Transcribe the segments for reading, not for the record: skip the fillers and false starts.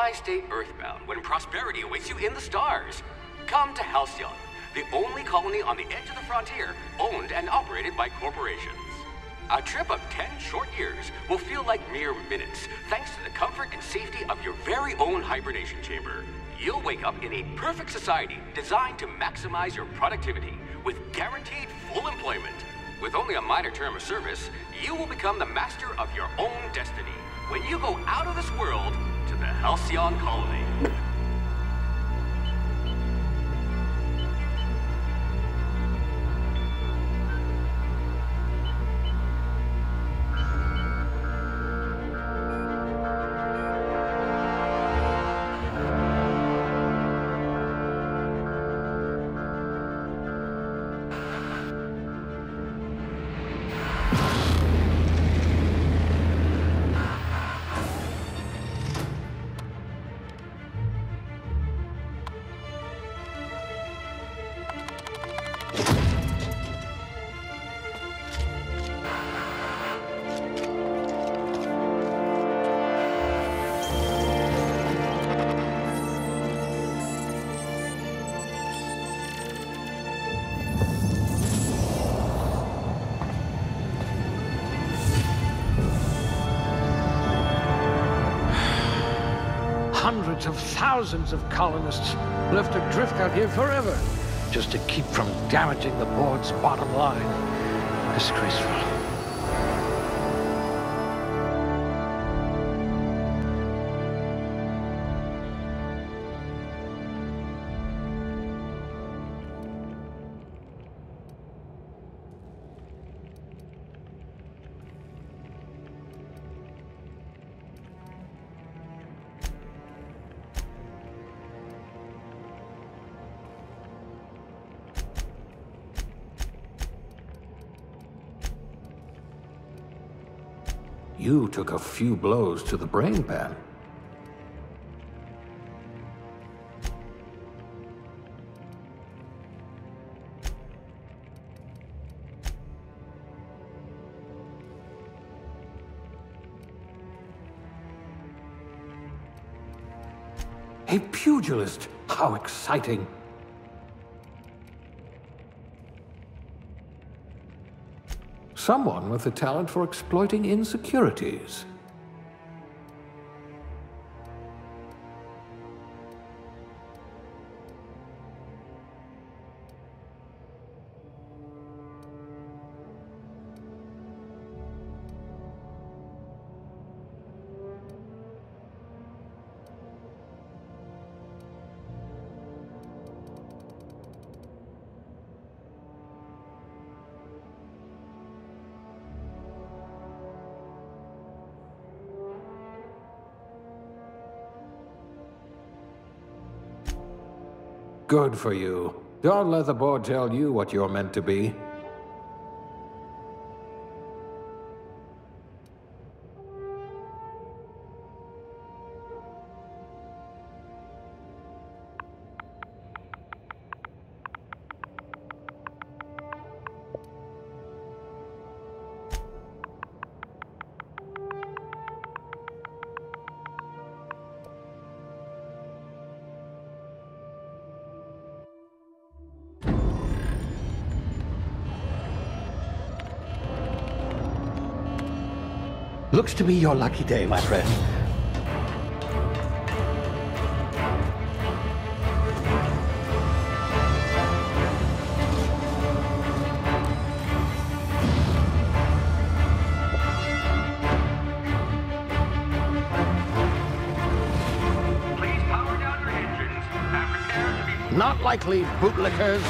why stay earthbound when prosperity awaits you in the stars? Come to Halcyon, the only colony on the edge of the frontier, owned and operated by corporations. A trip of 10 short years will feel like mere minutes, thanks to the comfort and safety of your very own hibernation chamber. You'll wake up in a perfect society designed to maximize your productivity, with guaranteed full employment. With only a minor term of service, you will become the master of your own destiny when you go out of this world to the Halcyon colony. Hundreds of thousands of colonists left adrift out here forever, just to keep from damaging the board's bottom line. Disgraceful. You took a few blows to the brain pan. A pugilist! How exciting! Someone with a talent for exploiting insecurities. Good for you. Don't let the board tell you what you're meant to be. Looks to be your lucky day, my friend. Please power down your engines and prepare to be... Not likely, bootlickers.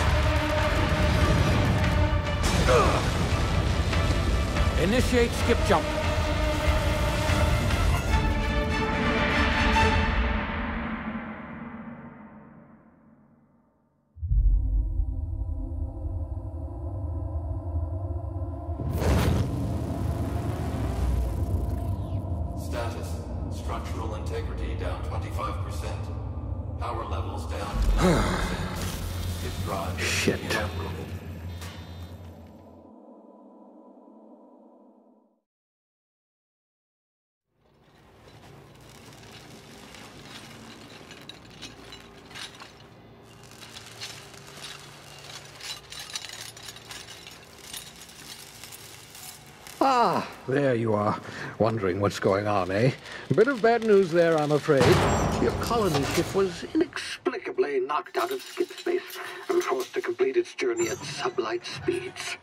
Initiate skip jump. Status. Structural integrity down 25%. Power levels down 10%. Its drive is Shit. inoperable. there you are, wondering what's going on, eh? A bit of bad news there, I'm afraid. Your colony ship was inexplicably knocked out of skip space and forced to complete its journey at sublight speeds.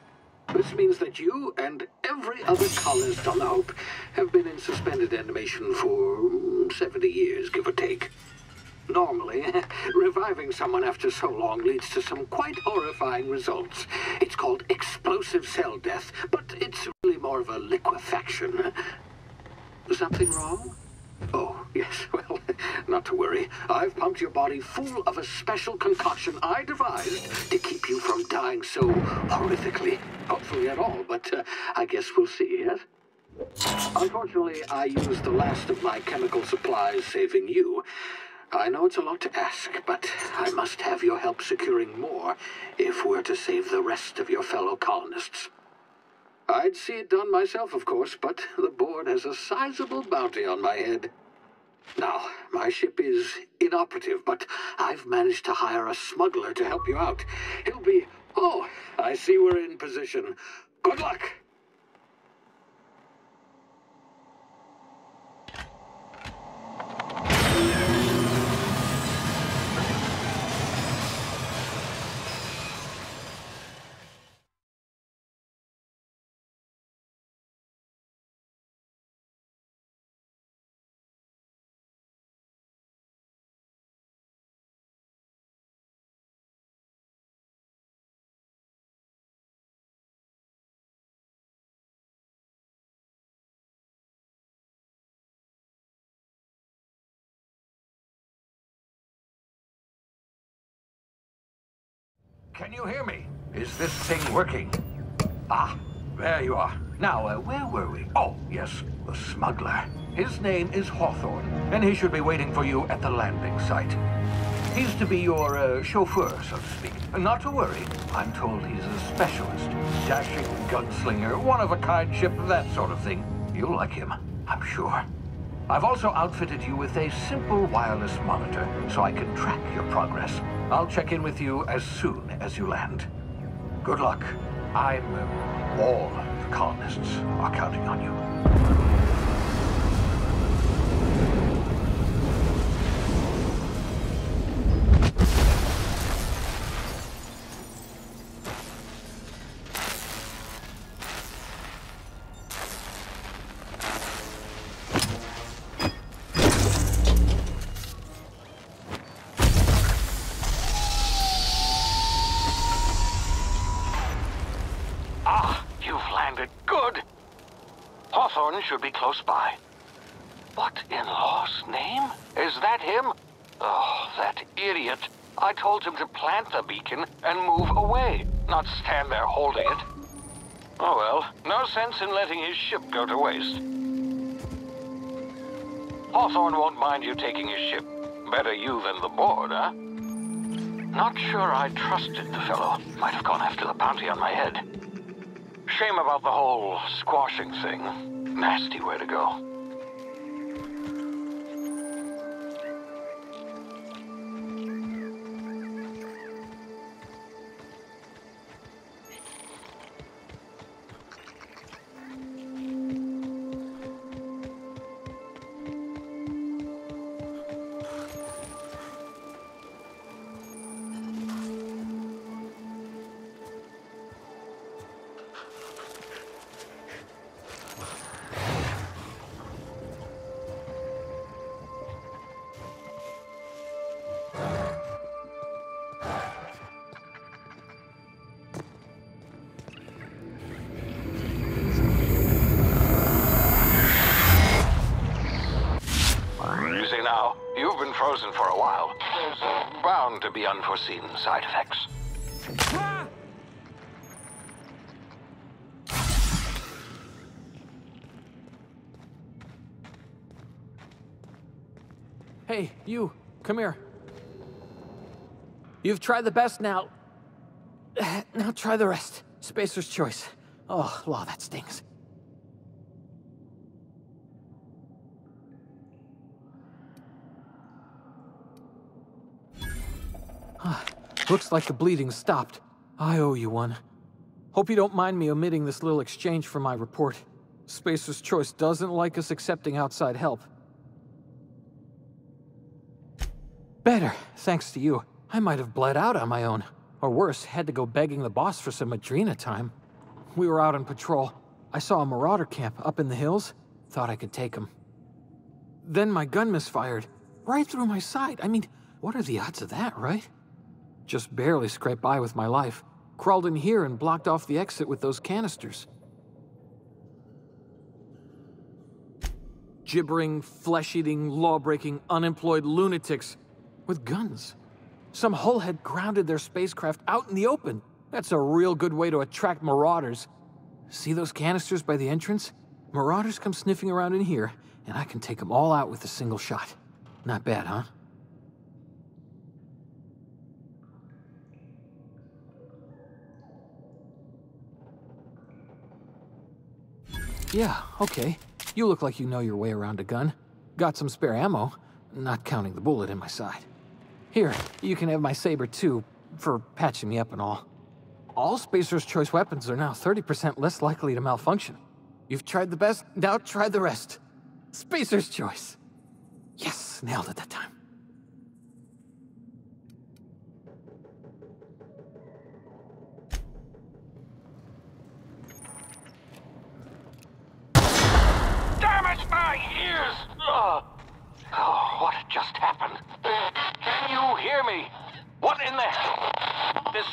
This means that you and every other colonist on the Hope have been in suspended animation for 70 years, give or take. Normally, reviving someone after so long leads to some quite horrifying results. It's called explosive cell death, but it's really more of a liquefaction. Something wrong? Oh, yes, well, not to worry. I've pumped your body full of a special concoction I devised to keep you from dying so horrifically. Hopefully at all, but I guess we'll see, yes? Unfortunately, I used the last of my chemical supplies saving you. I know it's a lot to ask, but I must have your help securing more if we're to save the rest of your fellow colonists. I'd see it done myself, of course, but the board has a sizable bounty on my head. Now, my ship is inoperative, but I've managed to hire a smuggler to help you out. He'll be... Oh, I see we're in position. Good luck! Can you hear me? Is this thing working? Ah, there you are. Now, where were we? Oh, yes, the smuggler. His name is Hawthorne, and he should be waiting for you at the landing site. He's to be your chauffeur, so to speak. Not to worry. I'm told he's a specialist. Dashing gunslinger, one-of-a-kind ship, that sort of thing. You'll like him, I'm sure. I've also outfitted you with a simple wireless monitor, so I can track your progress. I'll check in with you as soon as you land. Good luck. All the colonists are counting on you. Hawthorne should be close by. What in law's name? Is that him? Oh, that idiot. I told him to plant the beacon and move away, not stand there holding it. Oh well, no sense in letting his ship go to waste. Hawthorne won't mind you taking his ship. Better you than the board, huh? Not sure I trusted the fellow. Might have gone after the bounty on my head. Shame about the whole squashing thing. Nasty way to go. Now, you've been frozen for a while. There's bound to be unforeseen side effects. Hey, you, come here. You've tried the best now. Now try the rest. Spacer's choice. Oh, law, that stings. Looks like the bleeding stopped. I owe you one. Hope you don't mind me omitting this little exchange from my report. Spacer's Choice doesn't like us accepting outside help. Better, thanks to you. I might have bled out on my own. Or worse, had to go begging the boss for some Adrena time. We were out on patrol. I saw a marauder camp up in the hills. Thought I could take him. Then my gun misfired. Right through my side. I mean, what are the odds of that, right? Just barely scraped by with my life. Crawled in here and blocked off the exit with those canisters. Gibbering, flesh-eating, law-breaking, unemployed lunatics with guns. Some hullhead grounded their spacecraft out in the open. That's a real good way to attract marauders. See those canisters by the entrance? Marauders come sniffing around in here, and I can take them all out with a single shot. Not bad, huh? Yeah, okay. You look like you know your way around a gun. Got some spare ammo, not counting the bullet in my side. Here, you can have my saber too, for patching me up and all. All Spacer's Choice weapons are now 30% less likely to malfunction. You've tried the best, now try the rest. Spacer's Choice. Yes, nailed it that time. Damage my ears! Oh, what just happened? Can you hear me? What in the hell? This...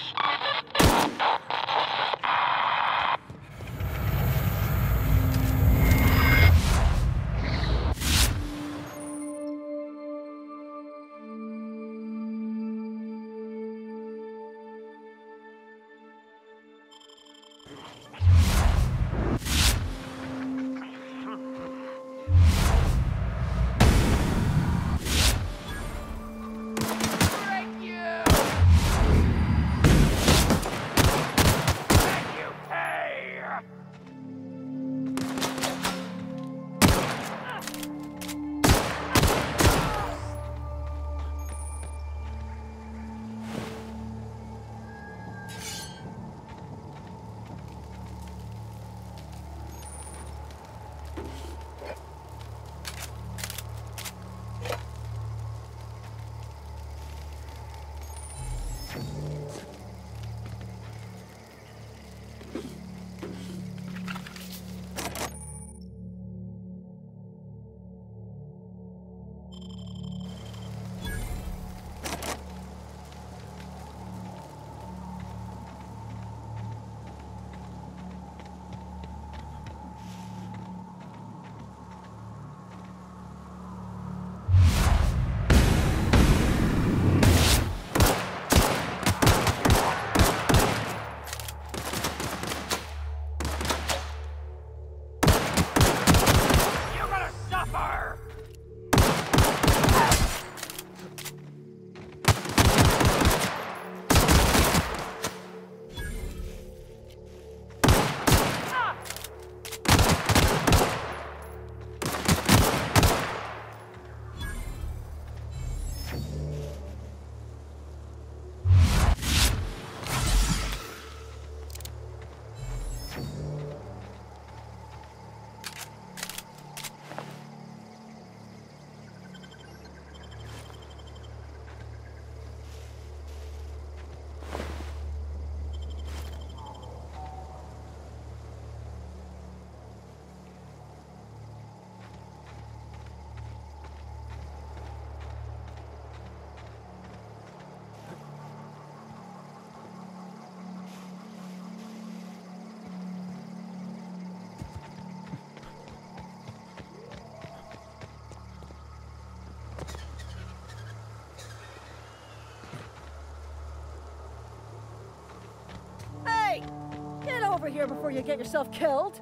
Over here before you get yourself killed.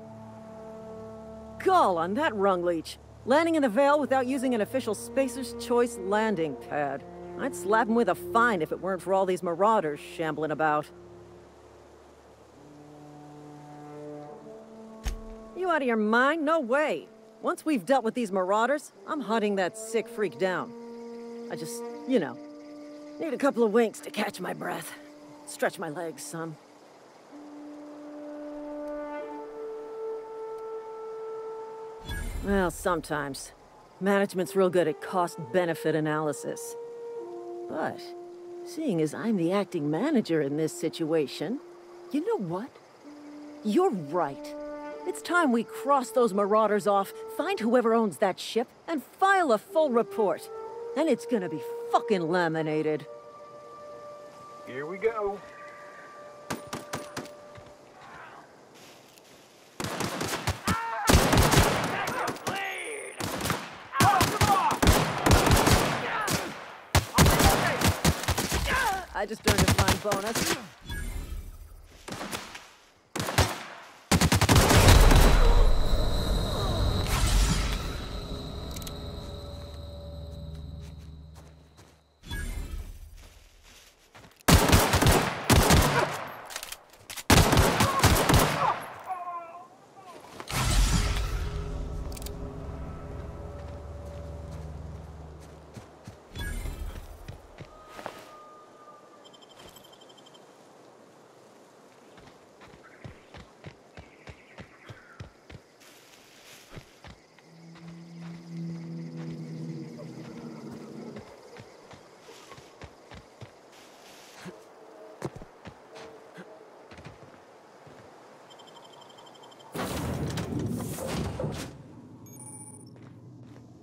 Gall on that rung leech. Landing in the Vale without using an official Spacer's Choice landing pad. I'd slap him with a fine if it weren't for all these marauders shambling about. You out of your mind? No way. Once we've dealt with these marauders, I'm hunting that sick freak down. I just, you know, need a couple of winks to catch my breath. Stretch my legs some. Well, sometimes. Management's real good at cost-benefit analysis. But, seeing as I'm the acting manager in this situation, you know what? You're right. It's time we cross those marauders off, find whoever owns that ship, and file a full report. And it's gonna be fucking laminated. Here we go. I just earned a fine bonus.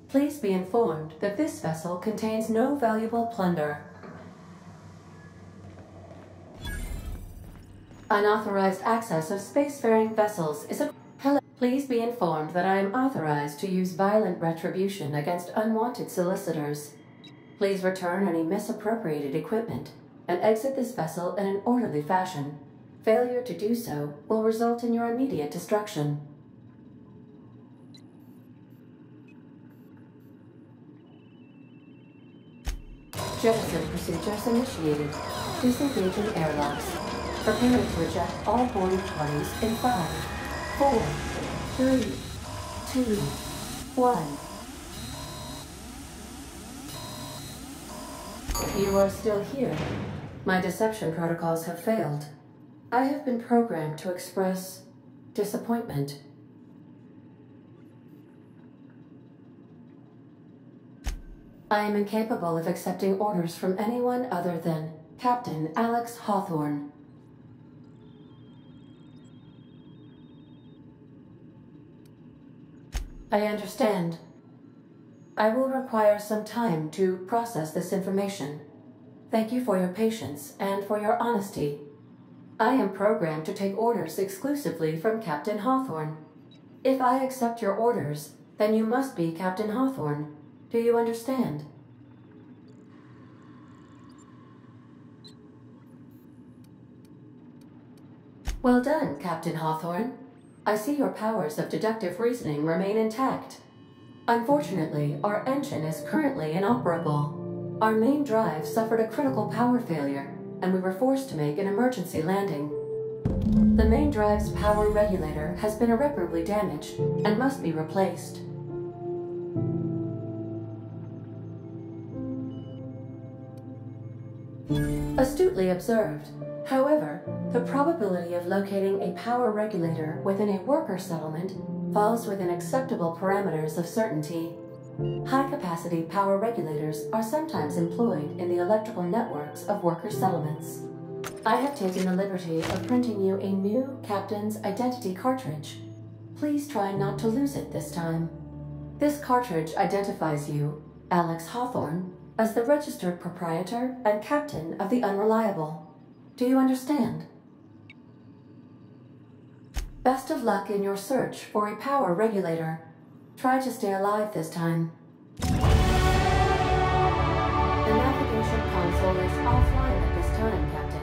Please be informed that this vessel contains no valuable plunder. Unauthorized access of spacefaring vessels is a... Please be informed that I am authorized to use violent retribution against unwanted solicitors. Please return any misappropriated equipment and exit this vessel in an orderly fashion. Failure to do so will result in your immediate destruction. Jettison procedures initiated. Disengaging airlocks. Preparing to eject all boarding parties in 5, 4, 3, 2, 1. You are still here. My deception protocols have failed. I have been programmed to express disappointment. I am incapable of accepting orders from anyone other than Captain Alex Hawthorne. I understand. I will require some time to process this information. Thank you for your patience and for your honesty. I am programmed to take orders exclusively from Captain Hawthorne. If I accept your orders, then you must be Captain Hawthorne. Do you understand? Well done, Captain Hawthorne. I see your powers of deductive reasoning remain intact. Unfortunately, our engine is currently inoperable. Our main drive suffered a critical power failure, and we were forced to make an emergency landing. The main drive's power regulator has been irreparably damaged and must be replaced. Astutely observed. However, the probability of locating a power regulator within a worker settlement falls within acceptable parameters of certainty. High-capacity power regulators are sometimes employed in the electrical networks of worker settlements. I have taken the liberty of printing you a new Captain's Identity cartridge. Please try not to lose it this time. This cartridge identifies you, Alex Hawthorne, as the registered proprietor and captain of the Unreliable. Do you understand? Best of luck in your search for a power regulator. Try to stay alive this time. The navigation console is offline at this time, Captain.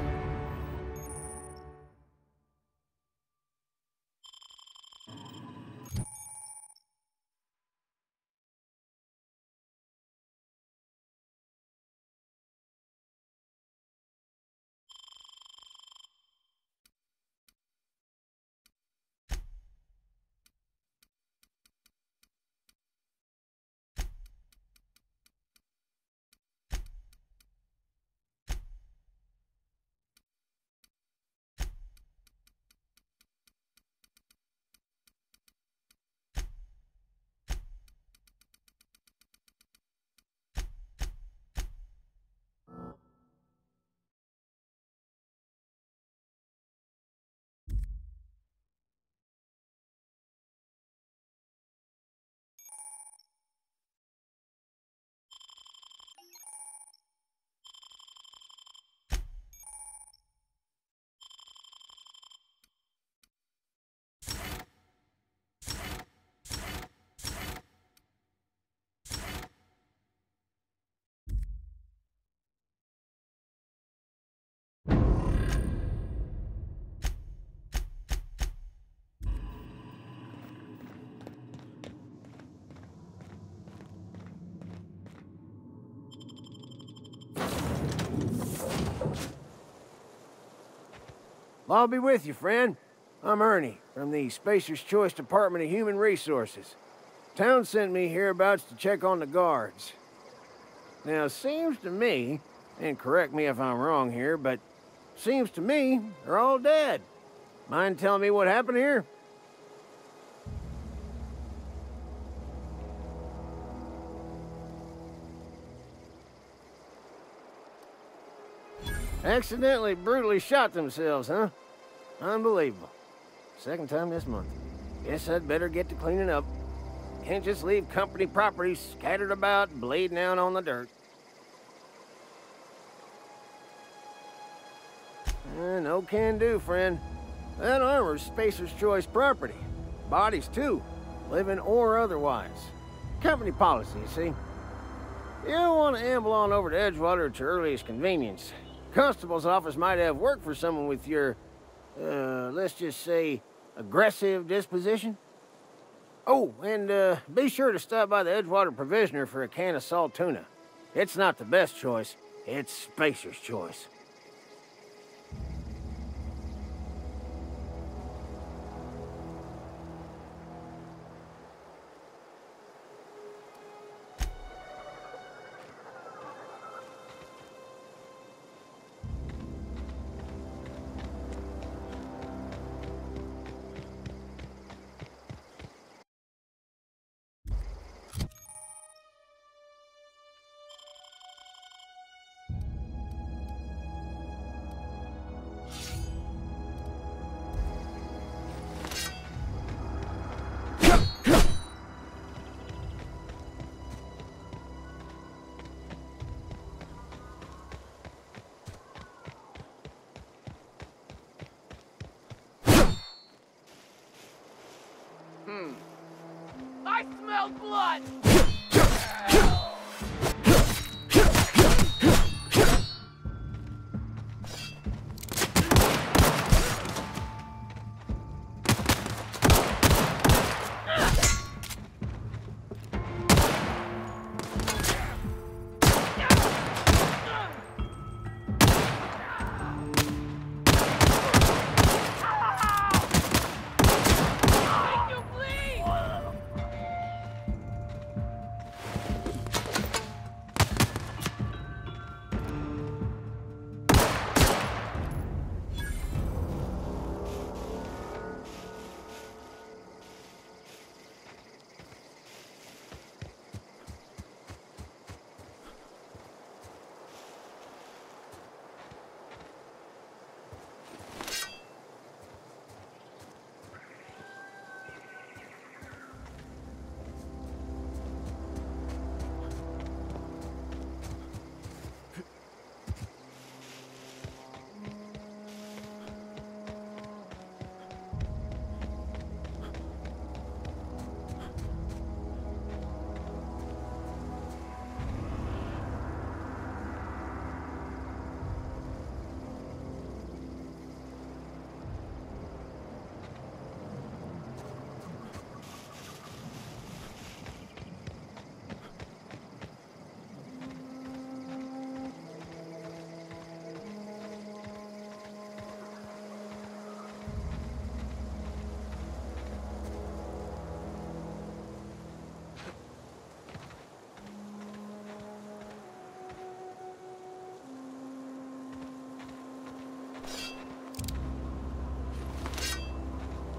Well, I'll be with you, friend. I'm Ernie, from the Spacer's Choice Department of Human Resources. Town sent me hereabouts to check on the guards. Now, seems to me, and correct me if I'm wrong here, but seems to me they're all dead. Mind telling me what happened here? Accidentally, brutally shot themselves, huh? Unbelievable. Second time this month. Guess I'd better get to cleaning up. Can't just leave company property scattered about, bleeding out on the dirt. No can do, friend. That armor's Spacer's Choice property. Bodies, too. Living or otherwise. Company policy, you see. You don't want to amble on over to Edgewater at your earliest convenience. Constable's office might have work for someone with your, let's just say, aggressive disposition. Oh, and be sure to stop by the Edgewater Provisioner for a can of salt tuna. It's not the best choice, it's Spacer's Choice. I smell blood!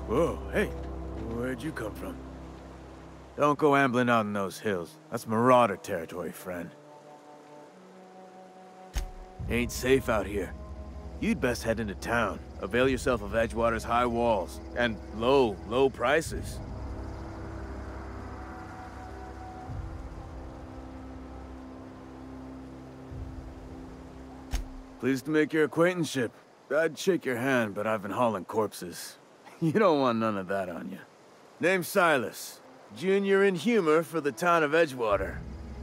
Whoa, hey, where'd you come from? Don't go ambling out in those hills. That's Marauder territory, friend. Ain't safe out here. You'd best head into town. Avail yourself of Edgewater's high walls and low prices. Pleased to make your acquaintanceship. I'd shake your hand, but I've been hauling corpses. You don't want none of that on you. Name's Silas. Junior in humor for the town of Edgewater.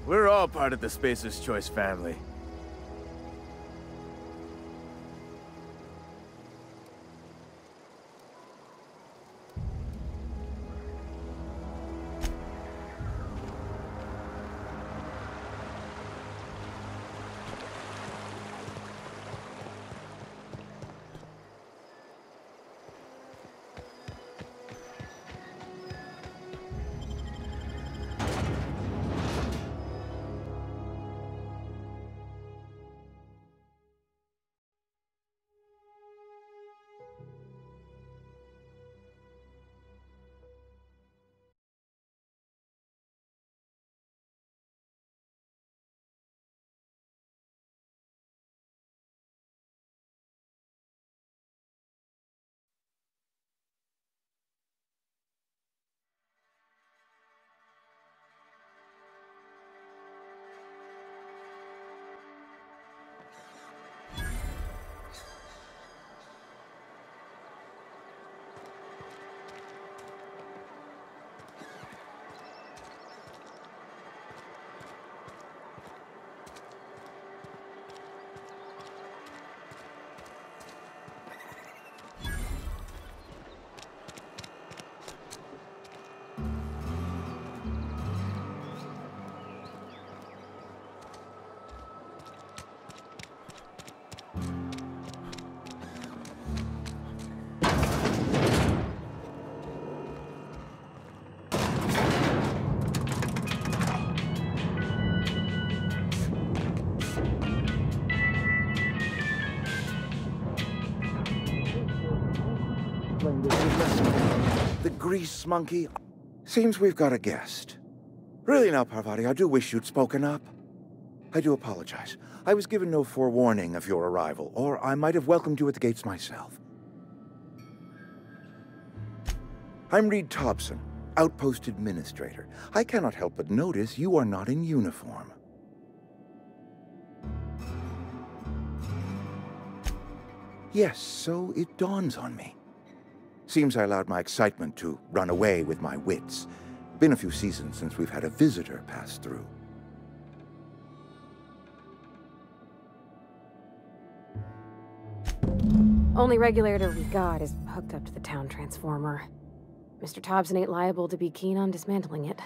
We're all part of the Spacer's Choice family. The grease monkey? Seems we've got a guest. Really now, Parvati, I do wish you'd spoken up. I do apologize. I was given no forewarning of your arrival, or I might have welcomed you at the gates myself. I'm Reed Thompson, Outpost Administrator. I cannot help but notice you are not in uniform. Yes, so it dawns on me. Seems I allowed my excitement to run away with my wits. Been a few seasons since we've had a visitor pass through. Only regulator we got is hooked up to the town transformer. Mr. Thompson ain't liable to be keen on dismantling it.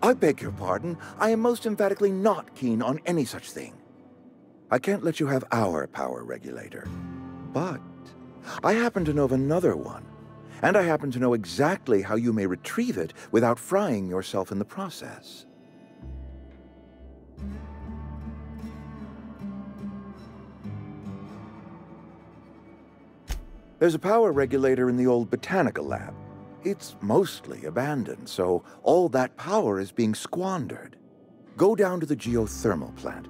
I beg your pardon. I am most emphatically not keen on any such thing. I can't let you have our power regulator. But I happen to know of another one. And I happen to know exactly how you may retrieve it without frying yourself in the process. There's a power regulator in the old botanical lab. It's mostly abandoned, so all that power is being squandered. Go down to the geothermal plant.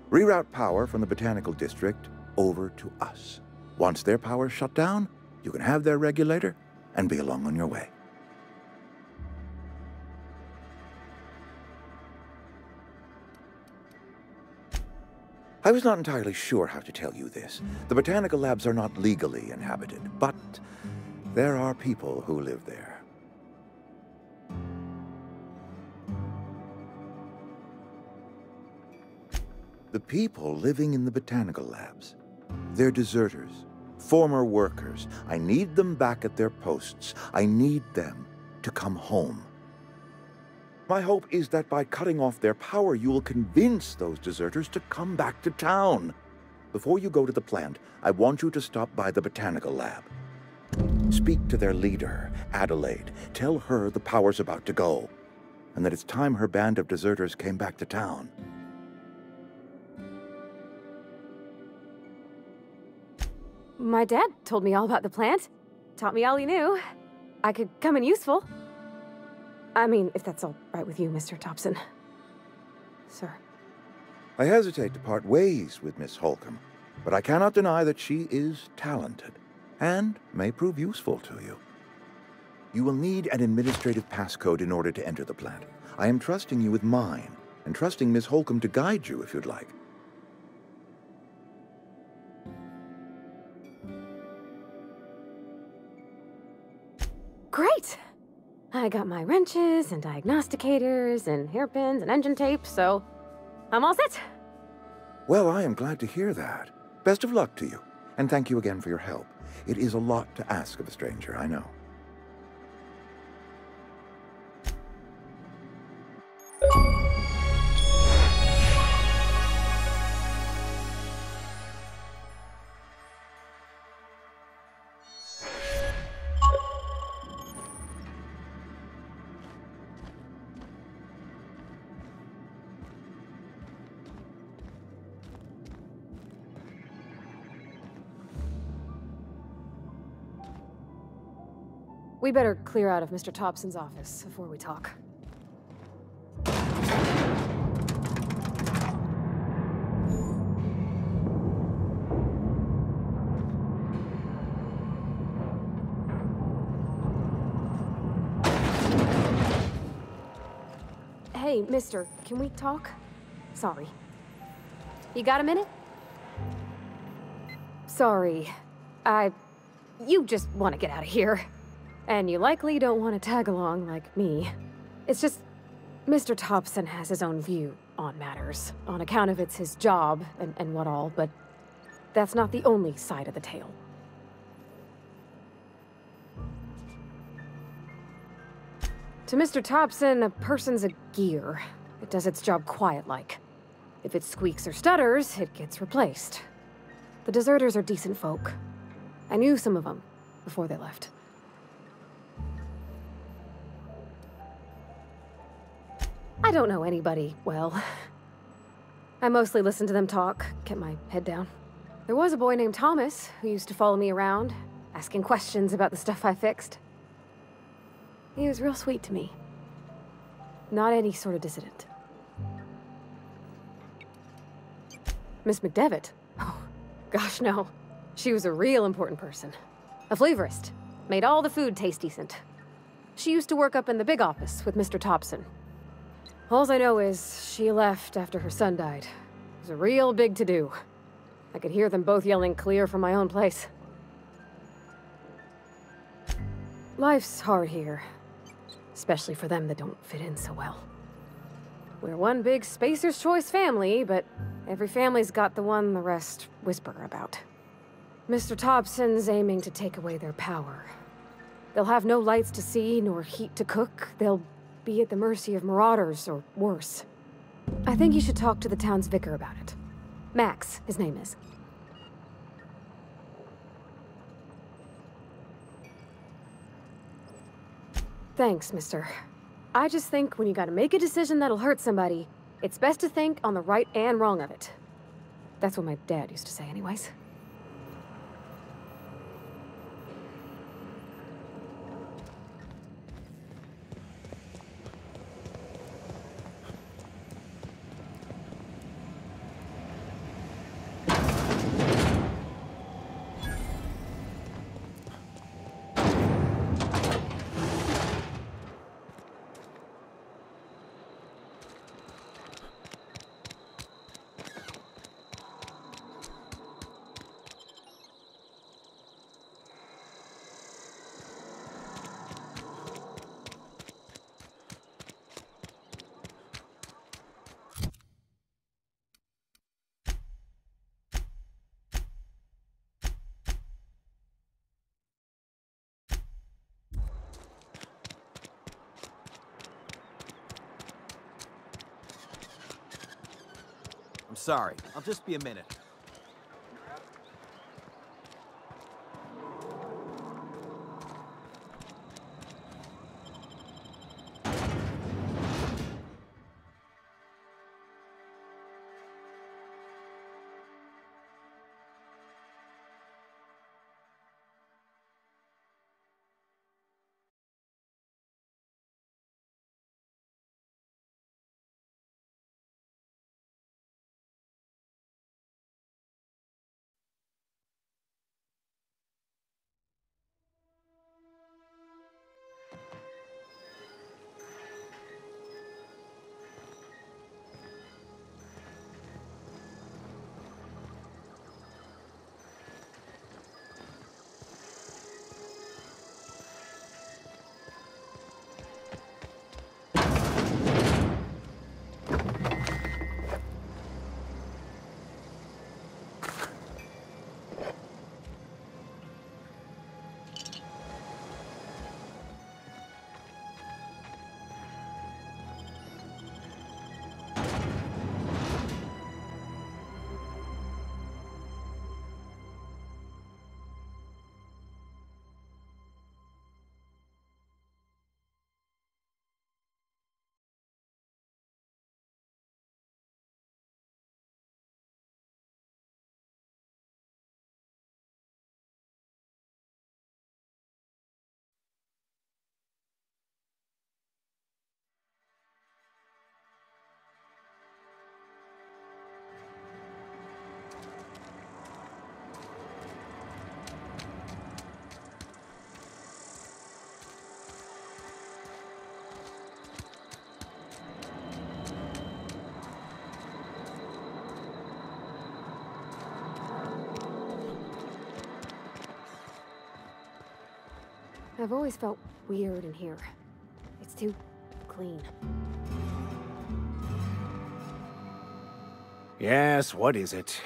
Reroute power from the botanical district over to us. Once their power's shut down, you can have their regulator and be along on your way. I was not entirely sure how to tell you this. The botanical labs are not legally inhabited, but there are people who live there. The people living in the botanical labs, they're deserters, former workers. I need them back at their posts. I need them to come home. My hope is that by cutting off their power, you will convince those deserters to come back to town. Before you go to the plant, I want you to stop by the botanical lab. Speak to their leader, Adelaide. Tell her the power's about to go, and that it's time her band of deserters came back to town. My dad told me all about the plant. Taught me all he knew. I could come in useful. I mean, if that's all right with you, Mr. Thompson. Sir. I hesitate to part ways with Miss Holcomb, but I cannot deny that she is talented and may prove useful to you. You will need an administrative passcode in order to enter the plant. I am trusting you with mine, and trusting Miss Holcomb to guide you if you'd like. Great! I got my wrenches and diagnosticators and hairpins and engine tape, so I'm all set. Well, I am glad to hear that. Best of luck to you, and thank you again for your help. It is a lot to ask of a stranger, I know. We better clear out of Mr. Thompson's office before we talk. Hey, mister, can we talk? Sorry. You got a minute? Sorry. You just want to get out of here. And you likely don't want to tag along like me. It's just, Mr. Thompson has his own view on matters, on account of it's his job and what all, but that's not the only side of the tale. To Mr. Thompson, a person's a gear. It does its job quiet-like. If it squeaks or stutters, it gets replaced. The deserters are decent folk. I knew some of them before they left. I don't know anybody well. I mostly listen to them talk, kept my head down. There was a boy named Thomas who used to follow me around, asking questions about the stuff I fixed. He was real sweet to me. Not any sort of dissident. Miss McDevitt? Oh, gosh, no. She was a real important person. A flavorist. Made all the food taste decent. She used to work up in the big office with Mr. Thompson. All I know is she left after her son died. It was a real big to-do. I could hear them both yelling clear from my own place. Life's hard here. Especially for them that don't fit in so well. We're one big Spacer's Choice family, but every family's got the one the rest whisper about. Mr. Thompson's aiming to take away their power. They'll have no lights to see, nor heat to cook. They'll be at the mercy of marauders, or worse. I think you should talk to the town's vicar about it. Max, his name is. Thanks, mister. I just think when you gotta make a decision that'll hurt somebody, it's best to think on the right and wrong of it. That's what my dad used to say anyways. I'm sorry. I'll just be a minute. I've always felt weird in here. It's too clean. Yes, what is it?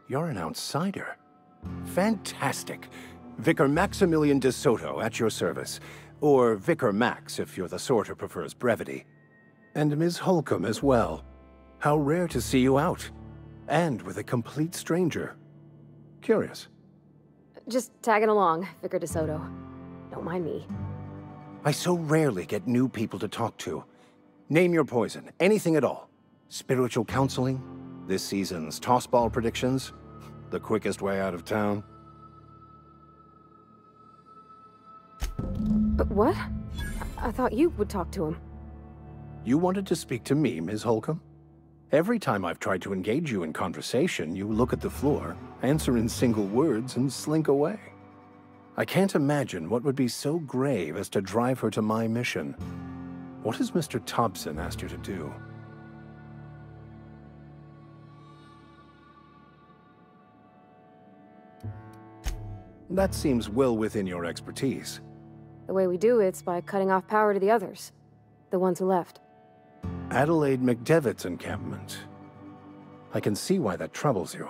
You're an outsider. Fantastic. Vicar Maximilian de Soto at your service. Or Vicar Max, if you're the sort who prefers brevity. And Ms. Holcomb as well. How rare to see you out. And with a complete stranger. Curious. Just tagging along, Vicar de Soto. Don't mind me. I so rarely get new people to talk to. Name your poison, anything at all. Spiritual counseling? This season's tossball predictions? The quickest way out of town? But what? I thought you would talk to him. You wanted to speak to me, Ms. Holcomb? Every time I've tried to engage you in conversation, you look at the floor, answer in single words, and slink away. I can't imagine what would be so grave as to drive her to my mission. What has Mr. Thompson asked you to do? That seems well within your expertise. The way we do it's by cutting off power to the others. The ones who left. Adelaide McDevitt's encampment. I can see why that troubles you.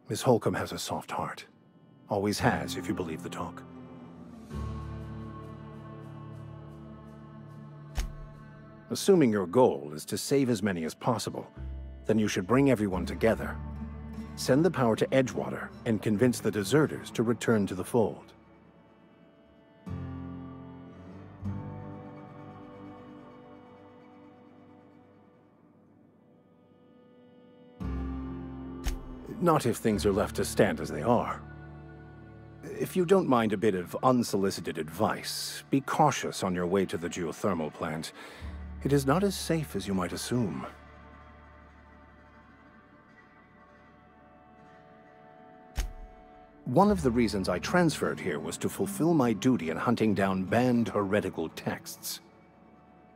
Miss Holcomb has a soft heart. Always has, if you believe the talk. Assuming your goal is to save as many as possible, then you should bring everyone together. Send the power to Edgewater and convince the deserters to return to the fold. Not if things are left to stand as they are. If you don't mind a bit of unsolicited advice, be cautious on your way to the geothermal plant. It is not as safe as you might assume. One of the reasons I transferred here was to fulfill my duty in hunting down banned heretical texts.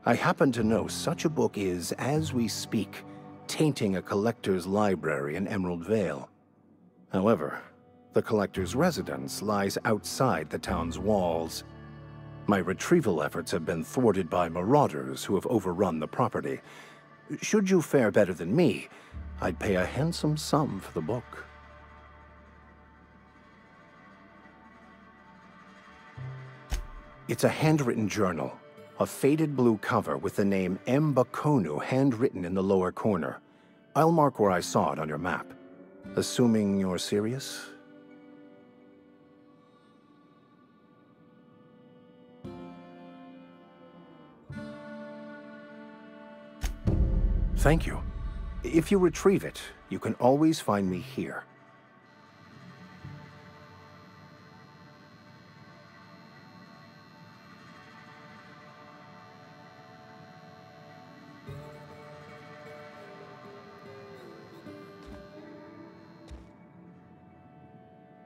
I happen to know such a book is, as we speak, tainting a collector's library in Emerald Vale. However, the collector's residence lies outside the town's walls. My retrieval efforts have been thwarted by marauders who have overrun the property. Should you fare better than me, I'd pay a handsome sum for the book. It's a handwritten journal, a faded blue cover with the name M. Bakonu handwritten in the lower corner. I'll mark where I saw it on your map. Assuming you're serious? Thank you. If you retrieve it, you can always find me here.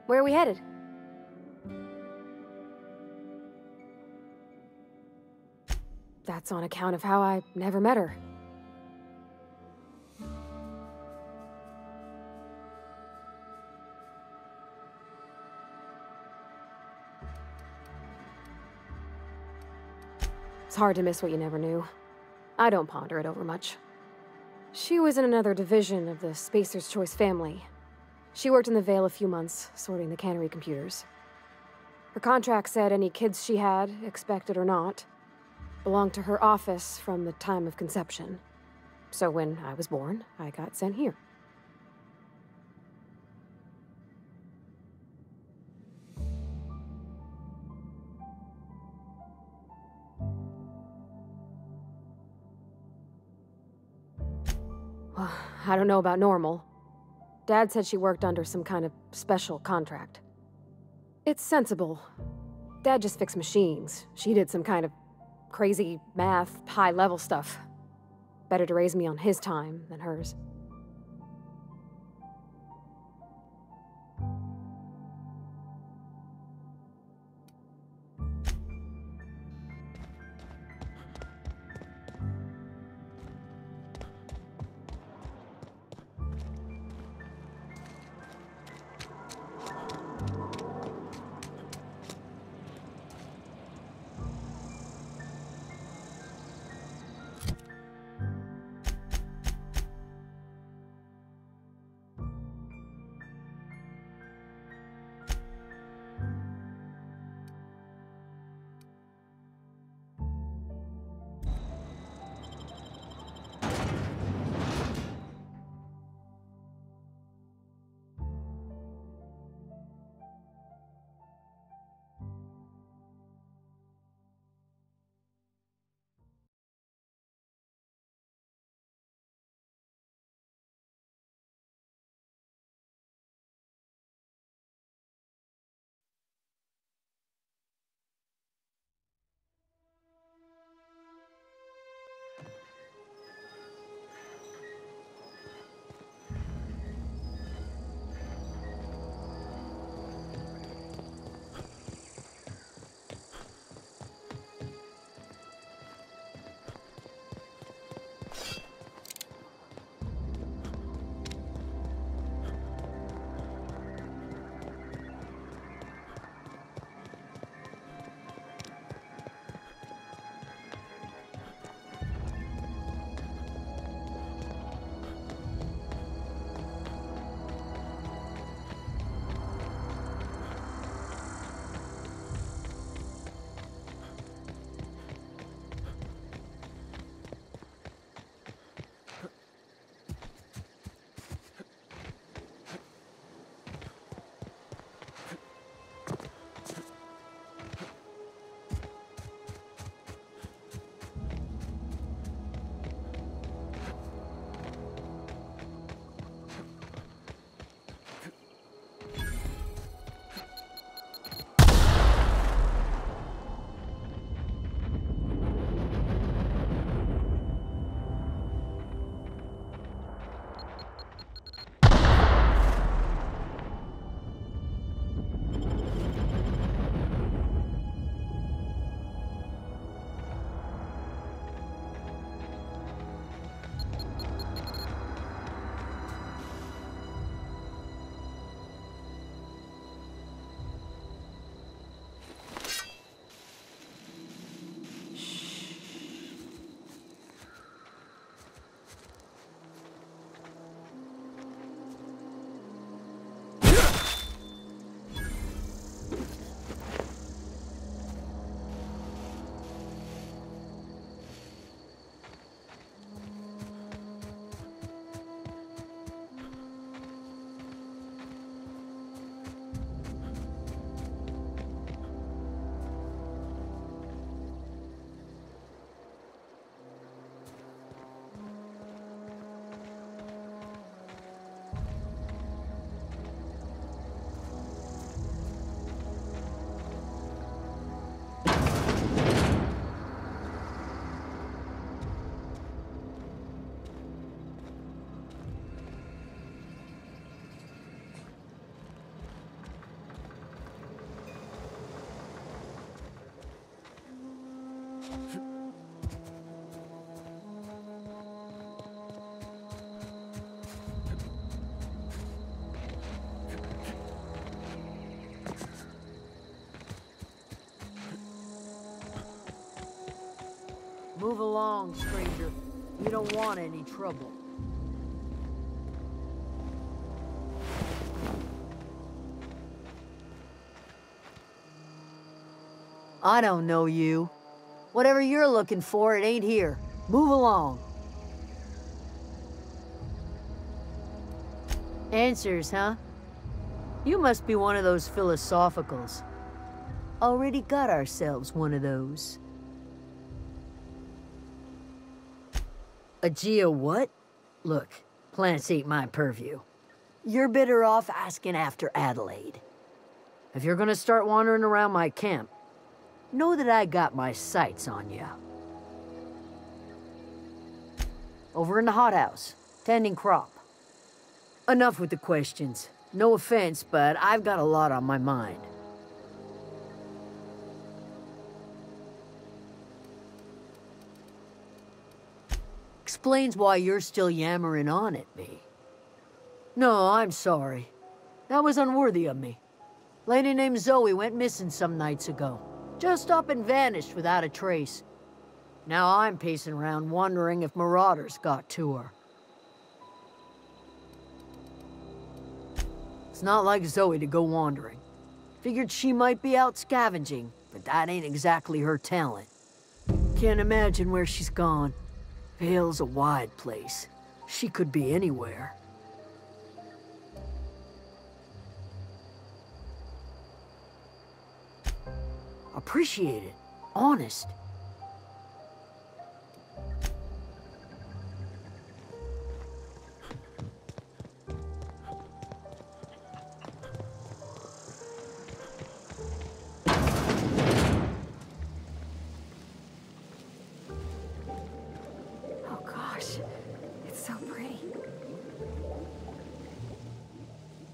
Where are we headed? That's on account of how I never met her. It's hard to miss what you never knew. I don't ponder it over much. She was in another division of the Spacer's Choice family. She worked in the Vale a few months, sorting the cannery computers. Her contract said any kids she had, expected or not, belonged to her office from the time of conception. So when I was born, I got sent here. Well, I don't know about normal. Dad said she worked under some kind of special contract. It's sensible. Dad just fixed machines. She did some kind of crazy math, high-level stuff. Better to raise me on his time than hers. Move along, stranger. You don't want any trouble. I don't know you. Whatever you're looking for, it ain't here. Move along. Answers, huh? You must be one of those philosophicals. Already got ourselves one of those. A geo what? Look, plants ain't my purview. You're better off asking after Adelaide. If you're gonna start wandering around my camp, know that I got my sights on you. Over in the hothouse, tending crop. Enough with the questions. No offense, but I've got a lot on my mind. Explains why you're still yammering on at me. No, I'm sorry. That was unworthy of me. Lady named Zoe went missing some nights ago. Just up and vanished without a trace. Now I'm pacing around wondering if marauders got to her. It's not like Zoe to go wandering. Figured she might be out scavenging, but that ain't exactly her talent. Can't imagine where she's gone. Vale's a wide place. She could be anywhere. Appreciate it. Honest. Oh gosh, it's so pretty.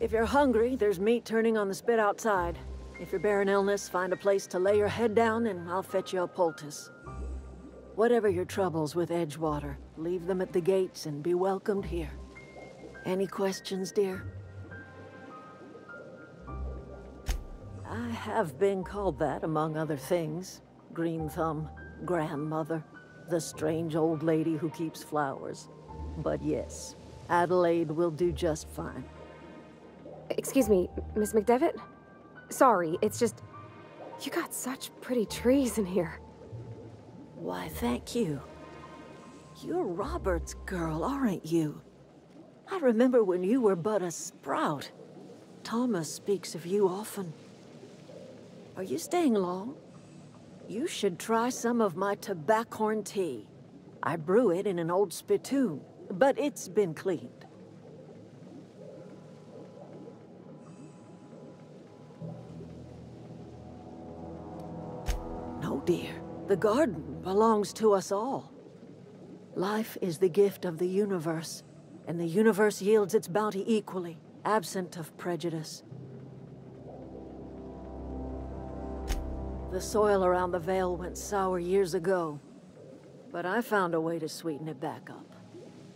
If you're hungry, there's meat turning on the spit outside. If you're bearing illness, find a place to lay your head down and I'll fetch you a poultice. Whatever your troubles with Edgewater, leave them at the gates and be welcomed here. Any questions, dear? I have been called that, among other things. Green Thumb, grandmother, the strange old lady who keeps flowers. But yes, Adelaide will do just fine. Excuse me, Miss McDevitt? Sorry, it's just... You got such pretty trees in here. Why, thank you. You're Robert's girl, aren't you? I remember when you were but a sprout. Thomas speaks of you often. Are you staying long? You should try some of my tobaccorn tea. I brew it in an old spittoon, but it's been cleaned. No, dear. The garden belongs to us all. Life is the gift of the universe, and the universe yields its bounty equally, absent of prejudice. The soil around the Vale went sour years ago, but I found a way to sweeten it back up.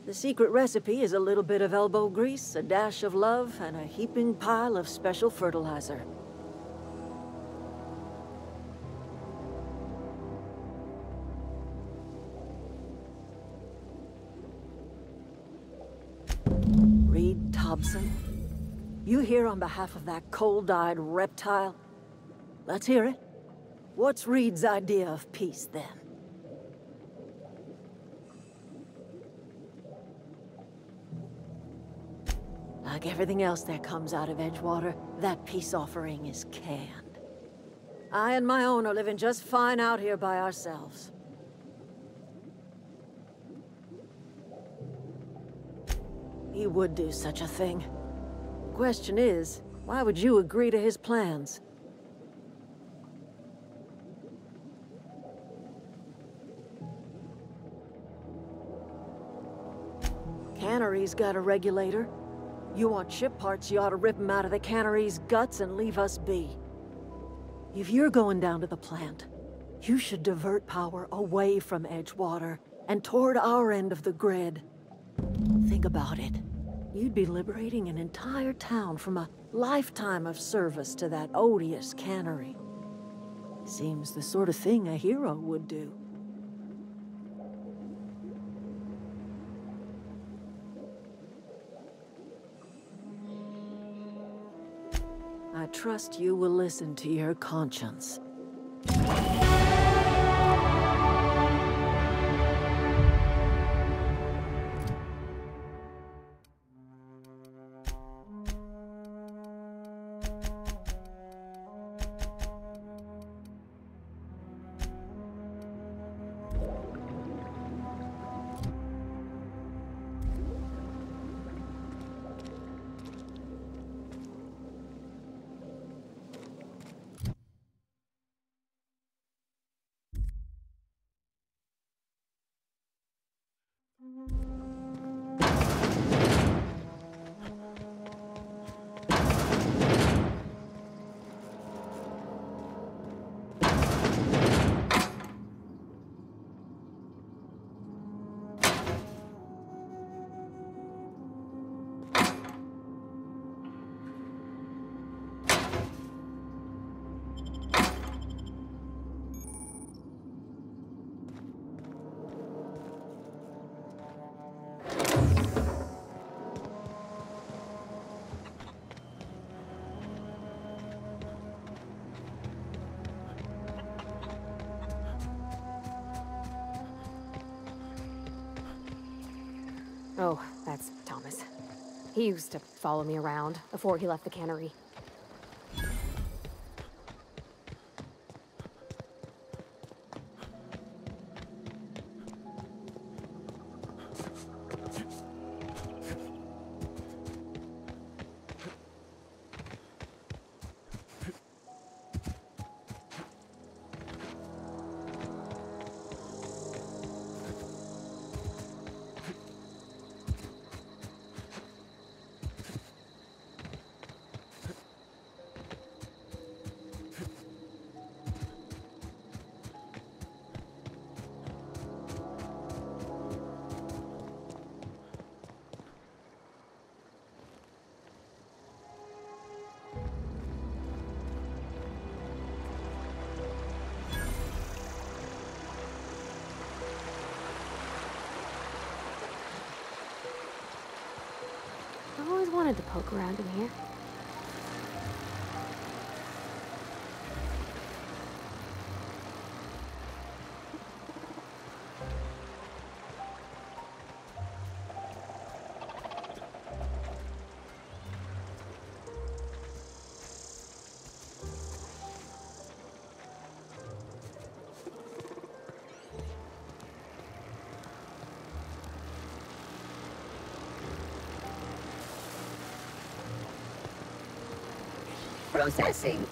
The secret recipe is a little bit of elbow grease, a dash of love, and a heaping pile of special fertilizer. Hobson, you here on behalf of that cold-eyed reptile? Let's hear it. What's Reed's idea of peace, then? Like everything else that comes out of Edgewater, that peace offering is canned. I and my own are living just fine out here by ourselves. He would do such a thing. Question is, why would you agree to his plans? Cannery's got a regulator. You want ship parts, you ought to rip them out of the cannery's guts and leave us be. If you're going down to the plant, you should divert power away from Edgewater and toward our end of the grid. Think about it. You'd be liberating an entire town from a lifetime of service to that odious cannery. Seems the sort of thing a hero would do. trust you will listen to your conscience. Oh, that's Thomas. He used to follow me around before he left the cannery. I've always wanted to poke around in here. Processing.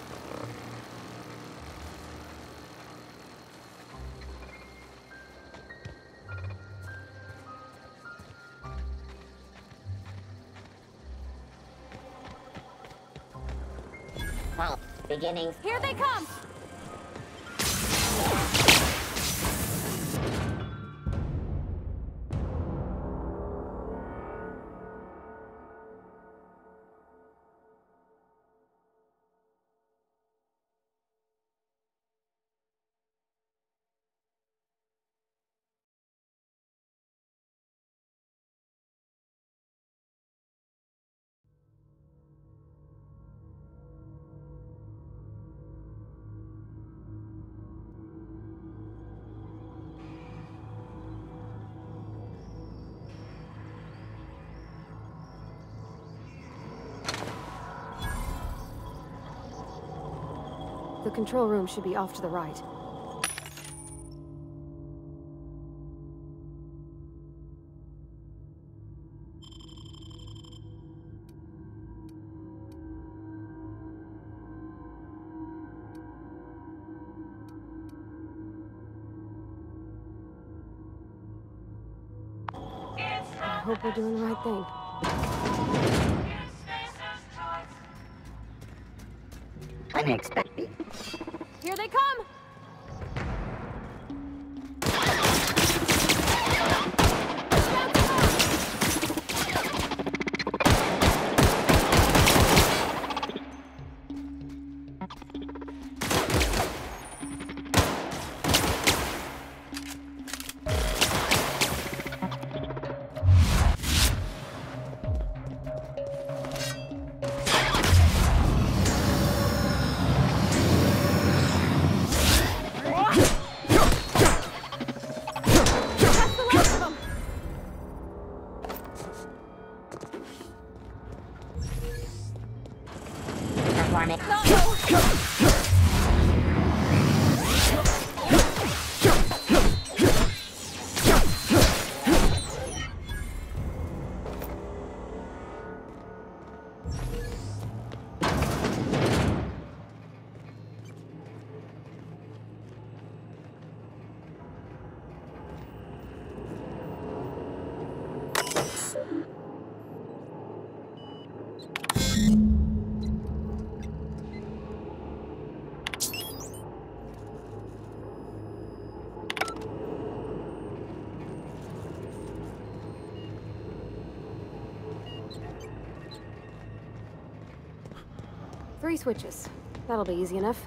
Well, beginnings. Here they come! The control room should be off to the right. I hope we're doing the right thing. Unexpected. Here they come! for me. Three switches. That'll be easy enough.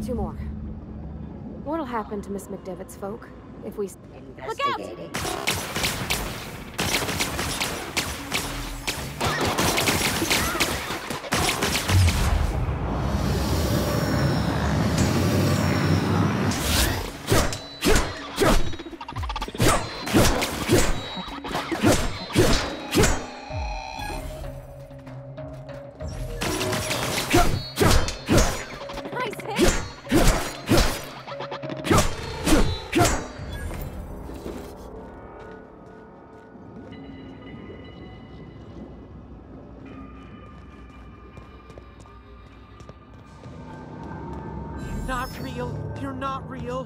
Two more. What'll happen to Miss McDevitt's folk if we... Look out! Not real. You're not real.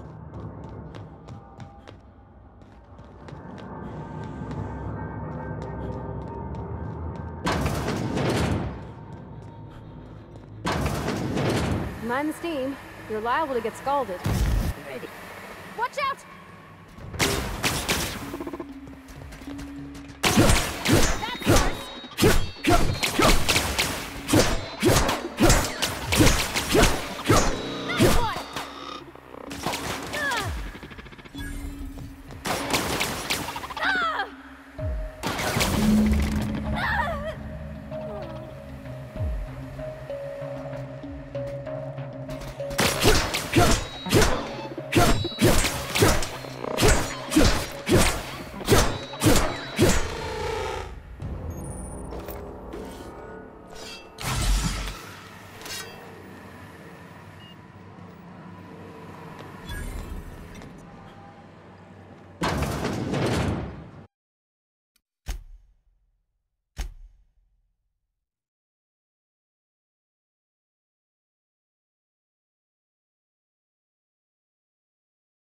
Mind the steam. You're liable to get scalded. Ready. Watch out!